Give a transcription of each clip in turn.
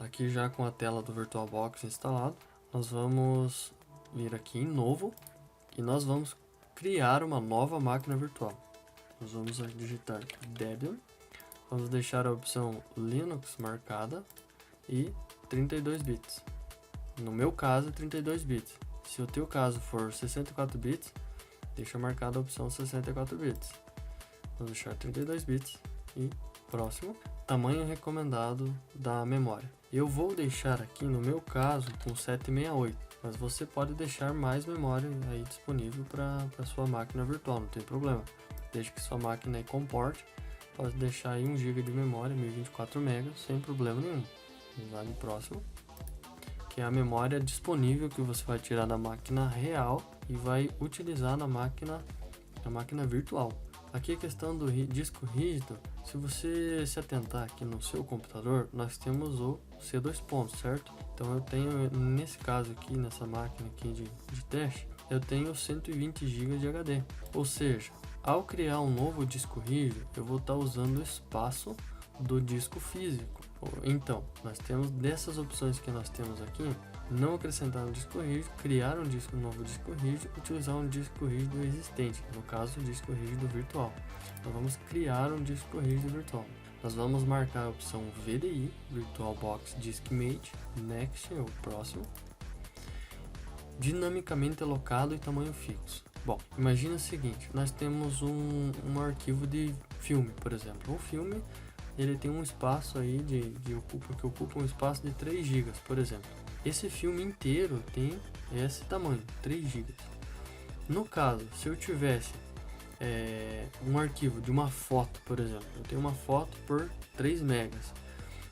aqui já com a tela do VirtualBox instalado, nós vamos vir aqui em novo e nós vamos criar uma nova máquina virtual. Nós vamos digitar Debian, vamos deixar a opção Linux marcada e 32 bits. No meu caso, 32 bits. Se o teu caso for 64 bits, deixa marcada a opção 64 bits. Vamos deixar 32 bits e próximo. Tamanho recomendado da memória. Eu vou deixar aqui no meu caso com 768, mas você pode deixar mais memória aí disponível para sua máquina virtual, não tem problema. Desde que sua máquina aí comporte, pode deixar aí 1 GB de memória, 1024 MB, sem problema nenhum. Vamos lá no próximo, que é a memória disponível que você vai tirar da máquina real e vai utilizar na máquina virtual. Aqui a questão do disco rígido, se você se atentar aqui no seu computador, nós temos o C2 pontos, certo? Então eu tenho, nesse caso aqui, nessa máquina aqui de teste, eu tenho 120 GB de HD. Ou seja, ao criar um novo disco rígido, eu vou estar usando o espaço do disco físico. Então, nós temos dessas opções que nós temos aqui, não acrescentar um disco rígido, criar um novo disco rígido, utilizar um disco rígido existente, no caso o disco rígido virtual. Nós vamos criar um disco rígido virtual. Nós vamos marcar a opção VDI, VirtualBox Disk Mate, Next, o próximo. Dinamicamente alocado e tamanho fixo. Bom, imagina o seguinte, nós temos um arquivo de filme, por exemplo. Um filme, ele tem um espaço aí que ocupa um espaço de 3 GB, por exemplo. Esse filme inteiro tem esse tamanho, 3 GB. No caso, se eu tivesse um arquivo de uma foto, por exemplo, eu tenho uma foto por 3 megas.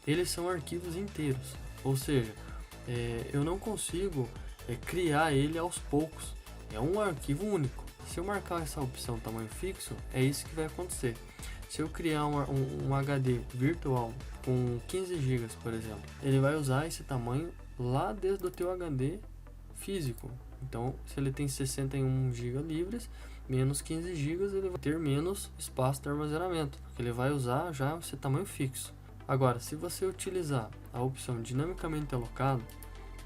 Eles são arquivos inteiros, ou seja, eu não consigo criar ele aos poucos. É um arquivo único. Se eu marcar essa opção tamanho fixo, é isso que vai acontecer. Se eu criar um HD virtual com 15 GB, por exemplo, ele vai usar esse tamanho lá desde o teu HD físico. Então, se ele tem 61 GB livres, menos 15 GB, ele vai ter menos espaço de armazenamento, porque ele vai usar já esse tamanho fixo. Agora, se você utilizar a opção dinamicamente alocado,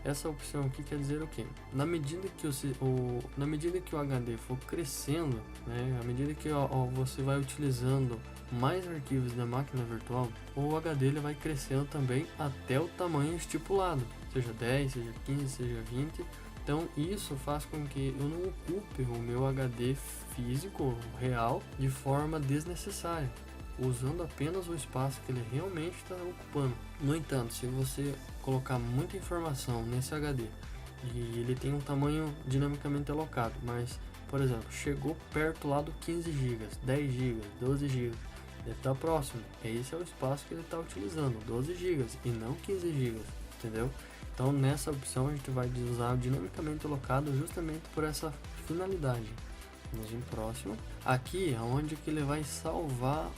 essa opção aqui quer dizer o quê? Na medida que o HD for crescendo, né, à medida que você vai utilizando mais arquivos da máquina virtual, o HD ele vai crescendo também até o tamanho estipulado, seja 10, seja 15, seja 20. Então isso faz com que eu não ocupe o meu HD físico, real, de forma desnecessária, usando apenas o espaço que ele realmente está ocupando. No entanto, se você colocar muita informação nesse HD e ele tem um tamanho dinamicamente alocado, mas, por exemplo, chegou perto lá do 15 GB, 10 GB, 12 GB, ele está próximo, esse é o espaço que ele está utilizando, 12 GB e não 15 GB, entendeu? Então nessa opção a gente vai usar o dinamicamente alocado justamente por essa finalidade. Vamos em próximo. Aqui é onde que ele vai salvar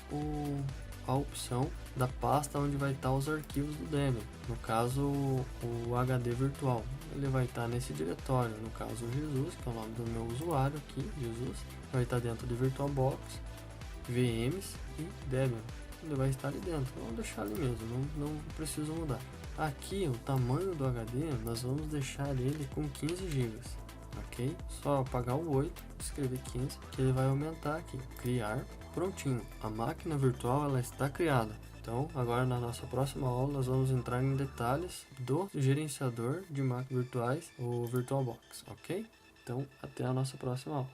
a opção da pasta onde vai estar os arquivos do Debian. No caso, o HD virtual. Ele vai estar nesse diretório. No caso, o Jesus, que é o nome do meu usuário aqui, Jesus. Vai estar dentro de VirtualBox, VMs e Debian. Ele vai estar ali dentro. Vamos deixar ali mesmo, não preciso mudar. Aqui, o tamanho do HD, nós vamos deixar ele com 15 GB. Ok? Só apagar o 8, escrever 15, que ele vai aumentar aqui, criar, prontinho. A máquina virtual ela está criada. Então agora na nossa próxima aula nós vamos entrar em detalhes do gerenciador de máquinas virtuais, o VirtualBox, ok? Então até a nossa próxima aula.